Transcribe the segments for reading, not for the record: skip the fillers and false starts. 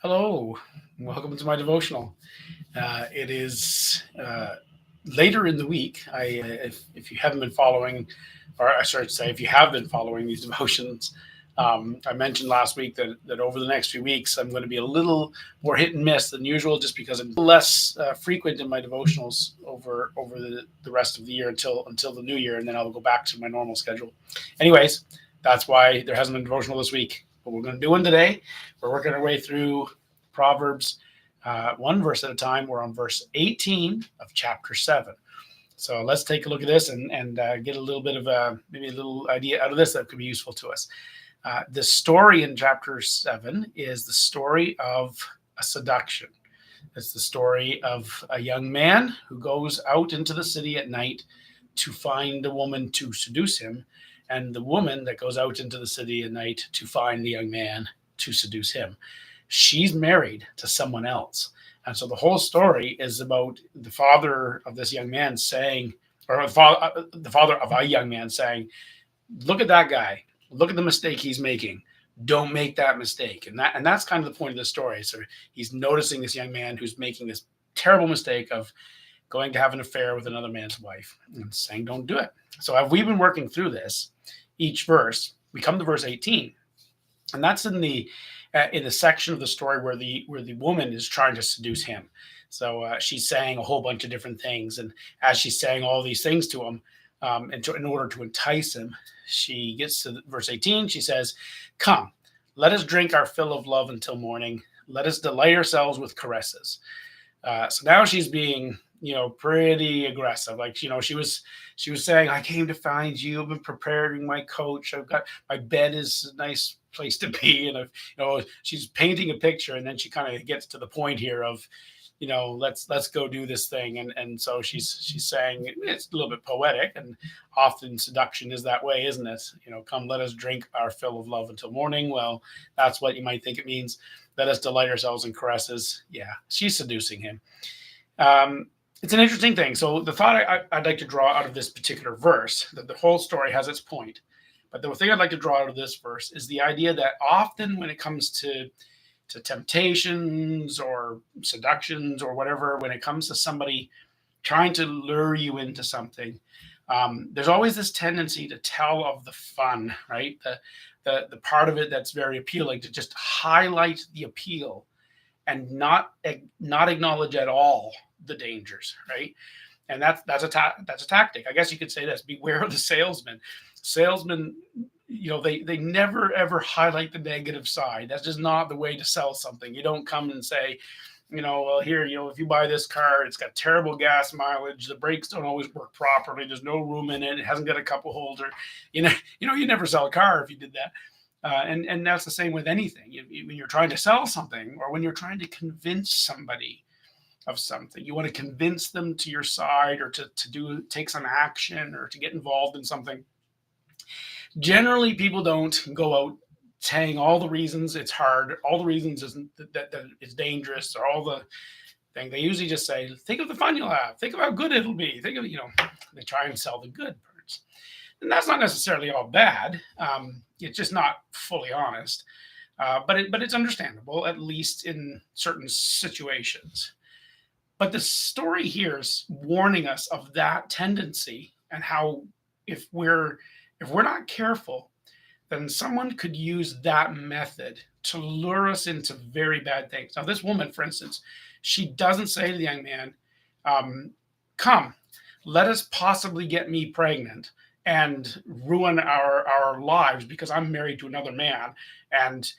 Hello, welcome to my devotional. It is later in the week. If you haven't been following, or I should say, if you have been following these devotions, I mentioned last week that over the next few weeks I'm going to be a little more hit and miss than usual, just because I'm less frequent in my devotionals over the rest of the year until the new year, and then I'll go back to my normal schedule. Anyways, that's why there hasn't been devotional this week. But we're going to do one today. We're working our way through Proverbs, one verse at a time. We're on verse 18 of chapter 7. So let's take a look at this and get a little bit of maybe a little idea out of this that could be useful to us. The story in chapter 7 is the story of a seduction. It's the story of a young man who goes out into the city at night to find a woman to seduce him, and the woman that goes out into the city at night to find the young man to seduce him. She's married to someone else. And so the whole story is about the father of this young man saying, or the father of a young man saying, look at that guy. Look at the mistake he's making. Don't make that mistake. And that's kind of the point of the story. So he's noticing this young man who's making this terrible mistake of going to have an affair with another man's wife and saying, don't do it. So have we been working through this, each verse, we come to verse 18. And that's in the section of the story where the woman is trying to seduce him. So she's saying a whole bunch of different things, and as she's saying all these things to him, in order to entice him, she gets to verse 18. She says, "Come, let us drink our fill of love until morning. Let us delight ourselves with caresses." So now she's being, pretty aggressive. Like, she was saying, "I came to find you. I've been preparing my coach. I've got my bed is a nice place to be." And she's painting a picture, and then she kind of gets to the point here of, let's go do this thing. And so she's saying it's a little bit poetic, and often seduction is that way, isn't it? Come, let us drink our fill of love until morning. Well, that's what you might think it means. Let us delight ourselves in caresses. Yeah, she's seducing him. It's an interesting thing. So the thought I'd like to draw out of this particular verse, that the whole story has its point, but the thing I'd like to draw out of this verse is the idea that often when it comes to temptations or seductions or whatever, when it comes to somebody trying to lure you into something, there's always this tendency to tell of the fun, right? The part of it that's very appealing, to just highlight the appeal and not acknowledge at all the dangers, right? And that's a tactic. I guess you could say this: beware of the salesman. Salesmen, they never ever highlight the negative side. That's just not the way to sell something. You don't come and say, well, here, if you buy this car, it's got terrible gas mileage, the brakes don't always work properly, there's no room in it, it hasn't got a cup holder. You never sell a car if you did that. And that's the same with anything. When you're trying to sell something, or when you're trying to convince somebody of something, you want to convince them to your side, or to take some action, or to get involved in something. Generally, people don't go out saying all the reasons it's hard, all the reasons isn't that it's dangerous, or all the thing. They usually just say, think of the fun you'll have, think of how good it'll be, think of, they try and sell the good parts. And that's not necessarily all bad. It's just not fully honest. But it's understandable, at least in certain situations. But the story here is warning us of that tendency, and how if we're if we're not careful, then someone could use that method to lure us into very bad things. Now, this woman, for instance, she doesn't say to the young man, um, "Come, let us possibly get me pregnant and ruin our lives because I'm married to another man, and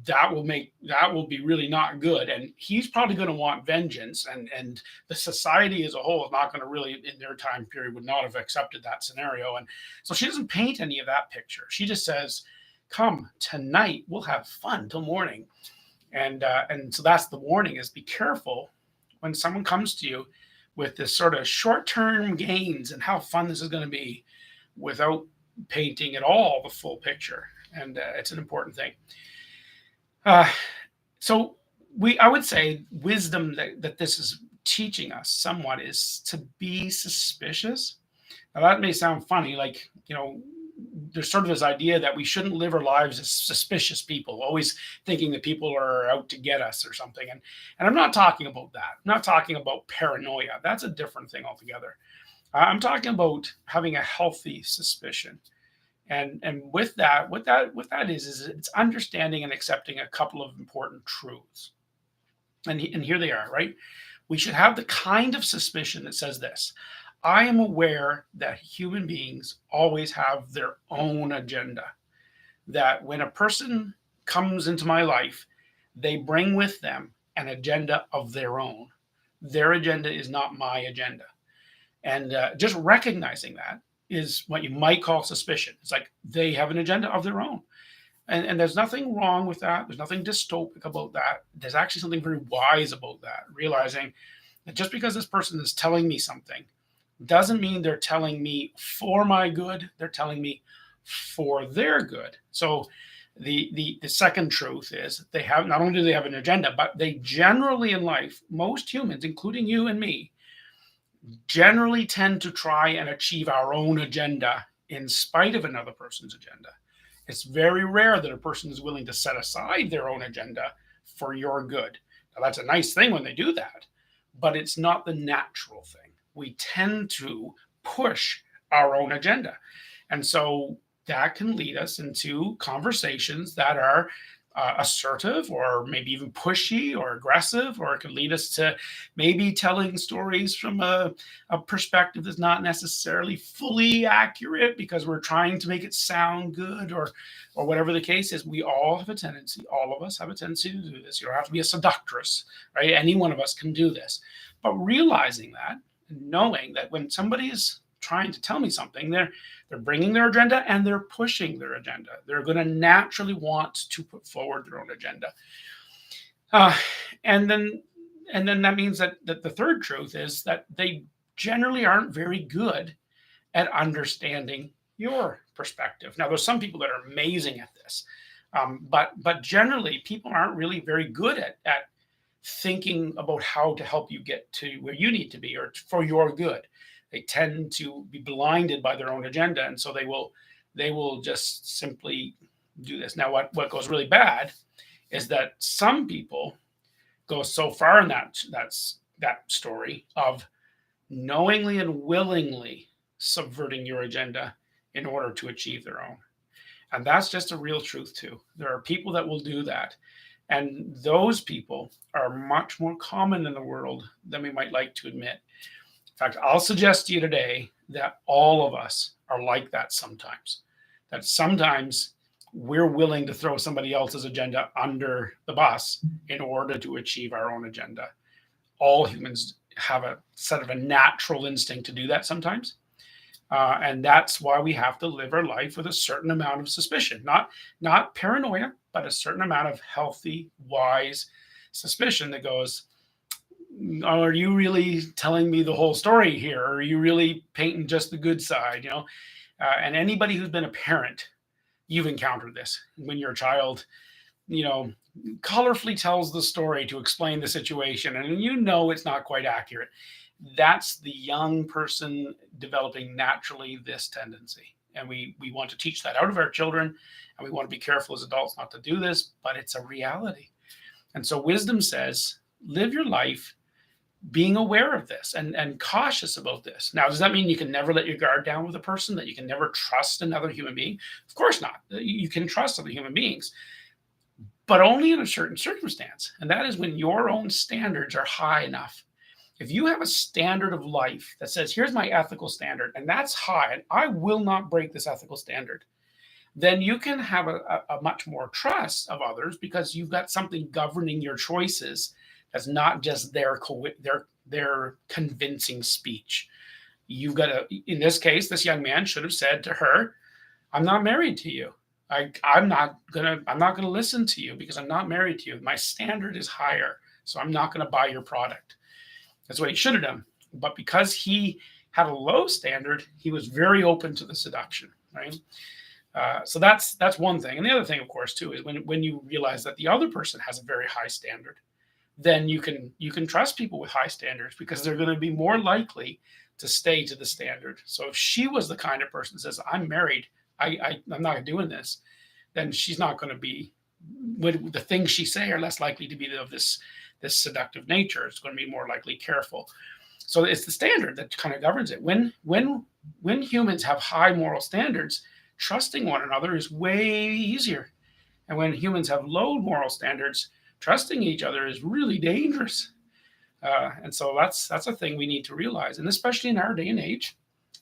that will be really not good, and he's probably going to want vengeance, and the society as a whole is not going to really, in their time period, would not have accepted that scenario." And so she doesn't paint any of that picture. She just says, "Come tonight, we'll have fun till morning." And so that's the warning: is be careful when someone comes to you with this sort of short-term gains and how fun this is going to be, without painting at all the full picture. And it's an important thing. Uh, so I would say wisdom that this is teaching us somewhat is to be suspicious. Now that may sound funny, like, there's sort of this idea that we shouldn't live our lives as suspicious people, always thinking that people are out to get us or something. And I'm not talking about that. I'm not talking about paranoia. That's a different thing altogether. I'm talking about having a healthy suspicion. And with that, what that is it's understanding and accepting a couple of important truths. And here they are, right? We should have the kind of suspicion that says this: I am aware that human beings always have their own agenda. That when a person comes into my life, they bring with them an agenda of their own. Their agenda is not my agenda. And just recognizing that is what you might call suspicion. It's like they have an agenda of their own. And there's nothing wrong with that. There's nothing dystopic about that. There's actually something very wise about that, realizing that just because this person is telling me something doesn't mean they're telling me for my good. They're telling me for their good. So the second truth is they have, not only do they have an agenda, but they generally in life, most humans, including you and me, generally tend to try and achieve our own agenda in spite of another person's agenda. It's very rare that a person is willing to set aside their own agenda for your good. Now, that's a nice thing when they do that, but it's not the natural thing. We tend to push our own agenda. And so that can lead us into conversations that are assertive or maybe even pushy or aggressive, or it could lead us to maybe telling stories from a perspective that's not necessarily fully accurate because we're trying to make it sound good, or whatever the case is. We all have a tendency, all of us have a tendency to do this. You don't have to be a seductress, right? Any one of us can do this. But realizing that, knowing that when somebody is trying to tell me something, they're bringing their agenda and they're pushing their agenda. They're going to naturally want to put forward their own agenda. And then that means that the third truth is that they generally aren't very good at understanding your perspective. Now, there's some people that are amazing at this, but generally people aren't really very good at thinking about how to help you get to where you need to be or for your good. They tend to be blinded by their own agenda, and so they will just simply do this. Now, what goes really bad is that some people go so far in that story of knowingly and willingly subverting your agenda in order to achieve their own. And that's just a real truth too. There are people that will do that. And those people are much more common in the world than we might like to admit. In fact, I'll suggest to you today that all of us are like that sometimes. That sometimes we're willing to throw somebody else's agenda under the bus in order to achieve our own agenda. All humans have a natural instinct to do that sometimes. And that's why we have to live our life with a certain amount of suspicion, not paranoia, but a certain amount of healthy, wise suspicion that goes, are you really telling me the whole story here? Or are you really painting just the good side? And anybody who's been a parent, you've encountered this when you're a child, colorfully tells the story to explain the situation, and it's not quite accurate. That's the young person developing naturally this tendency. And we want to teach that out of our children, and we want to be careful as adults not to do this, but it's a reality. And so wisdom says, live your life being aware of this and cautious about this. Now, does that mean you can never let your guard down with a person, that you can never trust another human being? Of course not. You can trust other human beings, but only in a certain circumstance. And that is when your own standards are high enough. If you have a standard of life that says, here's my ethical standard, and that's high, and I will not break this ethical standard, then you can have a much more trust of others because you've got something governing your choices that's not just their convincing speech. You've got in this case, this young man should have said to her, I'm not married to you. I'm not gonna listen to you because I'm not married to you. My standard is higher, so I'm not gonna buy your product. That's what he should have done. But because he had a low standard, he was very open to the seduction, right? So that's one thing. And the other thing, of course, too, is when you realize that the other person has a very high standard, then you can trust people with high standards because they're going to be more likely to stay to the standard. So if she was the kind of person that says, I'm married, I'm not doing this, then she's not going to be, the things she say are less likely to be of this seductive nature. It's going to be more likely careful. So it's the standard that kind of governs it. When humans have high moral standards, trusting one another is way easier. And when humans have low moral standards, trusting each other is really dangerous. And so that's a thing we need to realize, and especially in our day and age,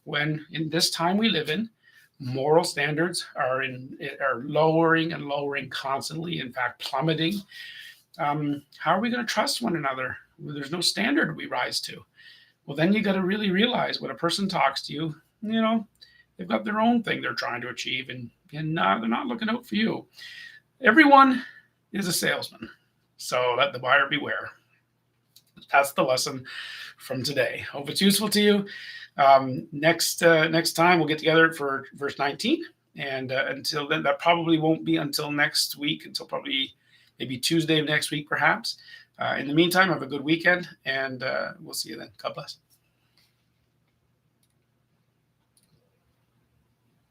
when in this time we live in, moral standards are lowering and lowering constantly. In fact, plummeting. How are we going to trust one another? There's no standard we rise to. Well, then you got to really realize when a person talks to you, they've got their own thing they're trying to achieve, and they're not looking out for you. Everyone is a salesman, so let the buyer beware. That's the lesson from today. Hope it's useful to you. Next time we'll get together for verse 19, and until then, that probably won't be until next week, until probably maybe Tuesday of next week, perhaps. In the meantime, have a good weekend, and we'll see you then. God bless.